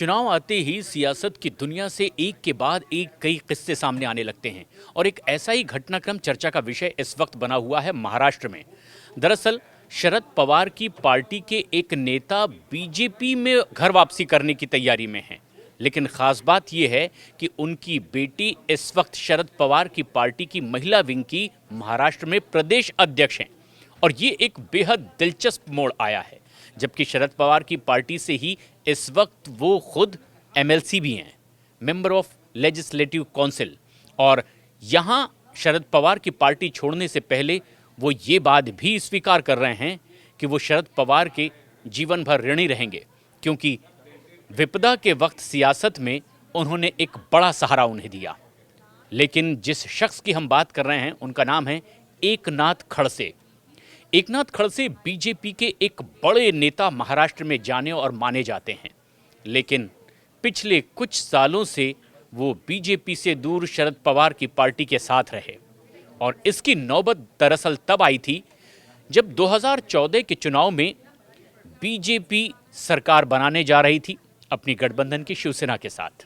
चुनाव आते ही सियासत की दुनिया से एक के बाद एक कई किस्से सामने आने लगते हैं और एक ऐसा ही घटनाक्रम चर्चा का विषय इस वक्त बना हुआ है महाराष्ट्र में। दरअसल शरद पवार की पार्टी के एक नेता बीजेपी में घर वापसी करने की तैयारी में हैं। लेकिन खास बात यह है कि उनकी बेटी इस वक्त शरद पवार की पार्टी की महिला विंग की महाराष्ट्र में प्रदेश अध्यक्ष हैं। और ये एक बेहद दिलचस्प मोड़ आया है, जबकि शरद पवार की पार्टी से ही इस वक्त वो खुद एमएलसी भी हैं, मेंबर ऑफ लेजिस्लेटिव काउंसिल। और यहाँ शरद पवार की पार्टी छोड़ने से पहले वो ये बात भी स्वीकार कर रहे हैं कि वो शरद पवार के जीवन भर ऋणी रहेंगे, क्योंकि विपदा के वक्त सियासत में उन्होंने एक बड़ा सहारा उन्हें दिया। लेकिन जिस शख्स की हम बात कर रहे हैं उनका नाम है एकनाथ खड़से। एकनाथ खड़से बीजेपी के एक बड़े नेता महाराष्ट्र में जाने और माने जाते हैं, लेकिन पिछले कुछ सालों से वो बीजेपी से दूर शरद पवार की पार्टी के साथ रहे। और इसकी नौबत दरअसल तब आई थी जब 2014 के चुनाव में बीजेपी सरकार बनाने जा रही थी अपनी गठबंधन की शिवसेना के साथ।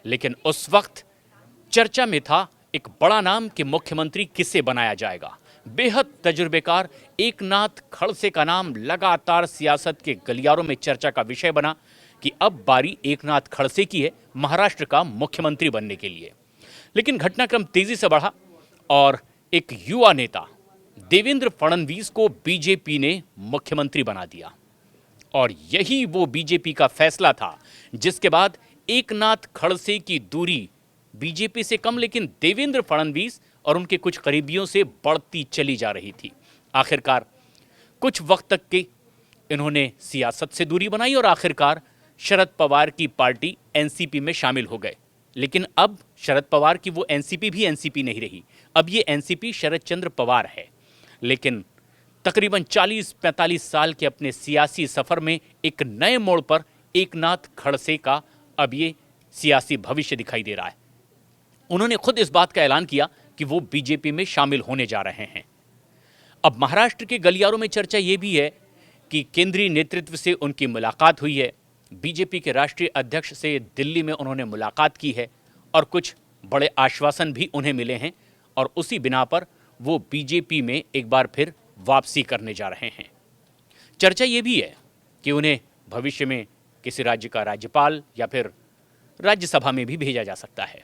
लेकिन उस वक्त चर्चा में था एक बड़ा नाम कि मुख्यमंत्री किसे बनाया जाएगा। बेहद तजुर्बेकार एकनाथ खड़से का नाम लगातार सियासत के गलियारों में चर्चा का विषय बना कि अब बारी एकनाथ खड़से की है महाराष्ट्र का मुख्यमंत्री बनने के लिए। लेकिन घटनाक्रम तेजी से बढ़ा और एक युवा नेता देवेंद्र फडणवीस को बीजेपी ने मुख्यमंत्री बना दिया। और यही वो बीजेपी का फैसला था जिसके बाद एकनाथ खड़से की दूरी बीजेपी से कम लेकिन देवेंद्र फडणवीस और उनके कुछ करीबियों से बढ़ती चली जा रही थी। आखिरकार कुछ वक्त तक के इन्होंने सियासत से दूरी बनाई और आखिरकार शरद पवार की पार्टी एनसीपी में शामिल हो गए। लेकिन अब शरद पवार की वो एनसीपी भी एनसीपी नहीं रही, अब ये एनसीपी शरद चंद्र पवार है। लेकिन तकरीबन 40-45 साल के अपने सियासी सफर में एक नए मोड़ पर एकनाथ खड़से का अब ये सियासी भविष्य दिखाई दे रहा है। उन्होंने खुद इस बात का ऐलान किया कि वो बीजेपी में शामिल होने जा रहे हैं। अब महाराष्ट्र के गलियारों में चर्चा ये भी है कि केंद्रीय नेतृत्व से उनकी मुलाकात हुई है, बीजेपी के राष्ट्रीय अध्यक्ष से दिल्ली में उन्होंने मुलाकात की है और कुछ बड़े आश्वासन भी उन्हें मिले हैं और उसी बिना पर वो बीजेपी में एक बार फिर वापसी करने जा रहे हैं। चर्चा ये भी है कि उन्हें भविष्य में किसी राज्य का राज्यपाल या फिर राज्यसभा में भी भेजा जा सकता है।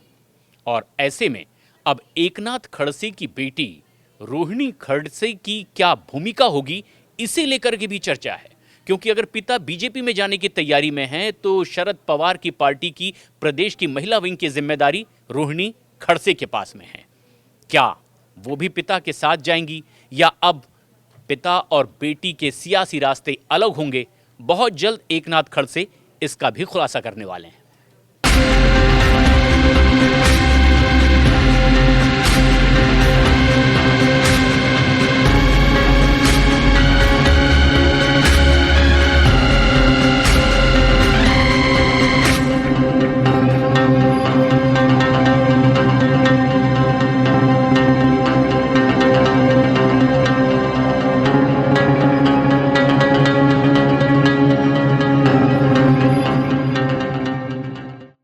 और ऐसे में अब एकनाथ खड़से की बेटी रोहिणी खड़से की क्या भूमिका होगी, इसे लेकर के भी चर्चा है। क्योंकि अगर पिता बीजेपी में जाने की तैयारी में हैं तो शरद पवार की पार्टी की प्रदेश की महिला विंग की जिम्मेदारी रोहिणी खड़से के पास में है। क्या वो भी पिता के साथ जाएंगी या अब पिता और बेटी के सियासी रास्ते अलग होंगे? बहुत जल्द एकनाथ खड़से इसका भी खुलासा करने वाले हैं।